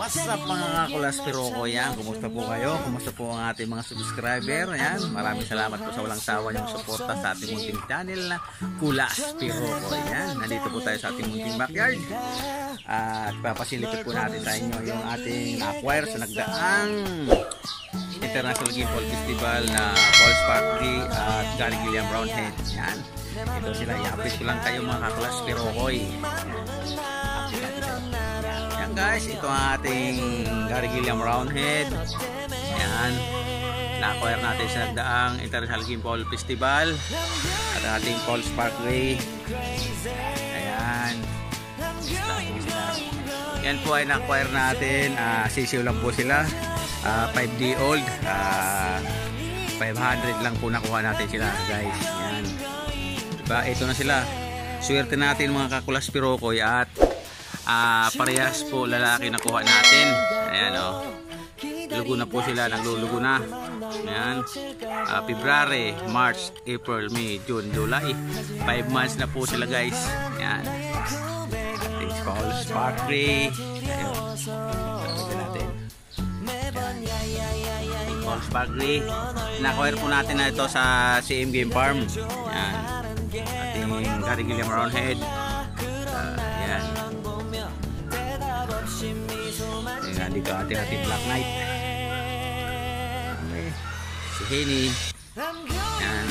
What's up mga kakulas Piroko yan? Kumusta po kayo? Kumusta po ang ating mga subscriber? Yan, maraming salamat po sa walang sawa niyong suporta sa ating munting channel na Kulas Piroko. Yan, nandito po tayo sa ating munting backyard. At papasilipit po natin sa inyo yung ating na-acquire sa nagdaang International Game Ball Festival na Paul Sparky at Gary Gilliam Brownhead. Yan, ito sila. I-update ko lang kayo mga kakulas Piroko. Guys, ito ang ating Gary Gilliam Roundhead. Ayan, na-acquire natin sa nagdaang International Game Ball Festival at ating Paul Sparkway. Ayan, yan po ay na-acquire natin. Sisiw lang po sila, 5D old, 500 lang po nakuha natin sila guys. Ayan, diba, ito na sila. Swerte natin mga kakulas Pirokoy at parehas po lalaki na kuha natin. Ayan o, lugo na po sila, naglulugo na. Ayan, February, March, April, May, June, July, 5 months na po sila guys. Ayan, thanks Paul Sparky. Ayan, natin Paul Sparky. Na-acquire po natin na ito sa CM Game Farm. Ayan, ating Gary Gilliam Roundhead. Ayan, dito ating Black Knight. Okay, si Henny. Yan,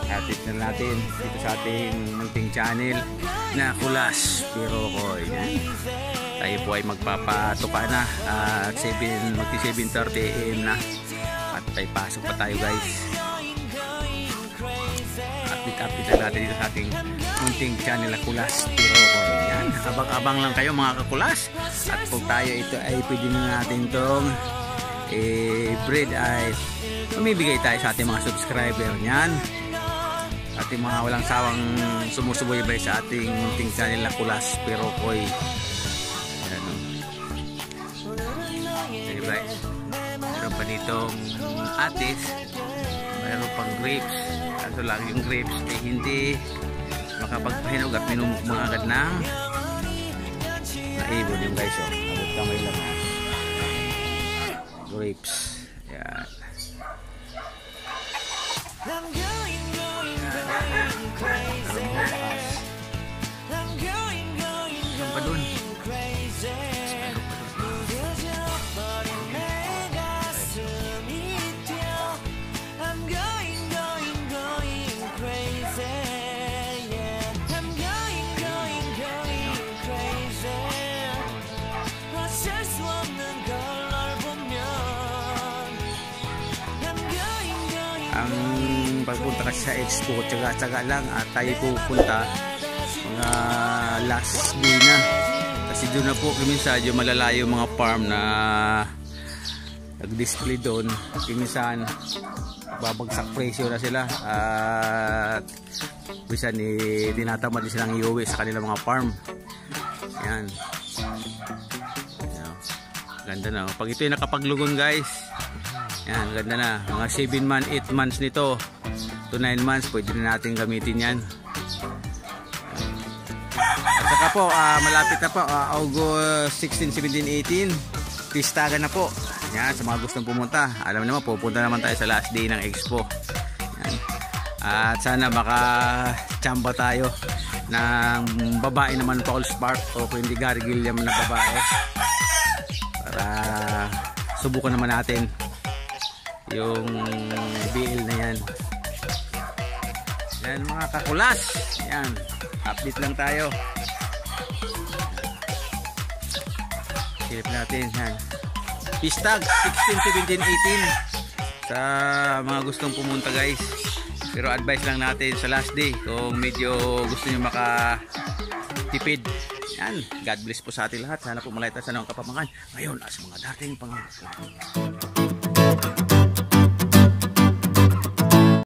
atit na natin dito sa ating munting channel na Kulas Pirokoy. Tayo po ay magpapatuka na at 7:30 AM na at tayo pasok pa tayo guys. Update na natin dito sa ating munting channel na Kulas Pirokoy. Yan, abang-abang lang kayo mga kakulas. At kung tayo ito ay pwede na natin itong breed ay mamibigay tayo sa ating mga subscriber niyan. Ating mga walang sawang sumusubaybay sa ating munting channel na Kulas Pirokoy. Ayan o. Sige guys, meron pa ditong atis, meron pang grapes. Kaso lang yung grapes ay hindi makapagpahinog at minumukbang agad ng naibon yung guys o. Abot kamay lang grapes. Yan. Yan pa dun. Ang pagpunta kasi sa expo, tsaga-tsaga lang at tayo pupunta mga last day na kasi doon na po minsan yung malalayo mga farm na nag-display doon. Minsan babagsak presyo na sila at minsan tinatamad din silang iuwi sa kanilang mga farm. Yan, ganda na pag ito yung nakapaglugon guys. Yan, ganda na. Mga 7 months, 8 months nito to 9 months, pwede na natin gamitin yan. At saka po, malapit na po, August 16, 17, 18, pistagan na po. Yan, sa mga gustong pumunta. Alam naman, pupunta naman tayo sa last day ng expo. Yan. At sana maka-chamba tayo ng babae naman Paul Spark o kung hindi Gary Gilliam na babae. Para subukan naman natin yung BL na yan. Yan mga kakulas. Yan, update lang tayo. Silip natin yan. Pistag 16, 17, 18 sa mga gustong pumunta guys. Pero advice lang natin sa last day kung medyo gusto nyo makatipid. Yan, God bless po sa ating lahat. Sana po malay tayo sa ng kapamakan ngayon at sa mga dating pangalan.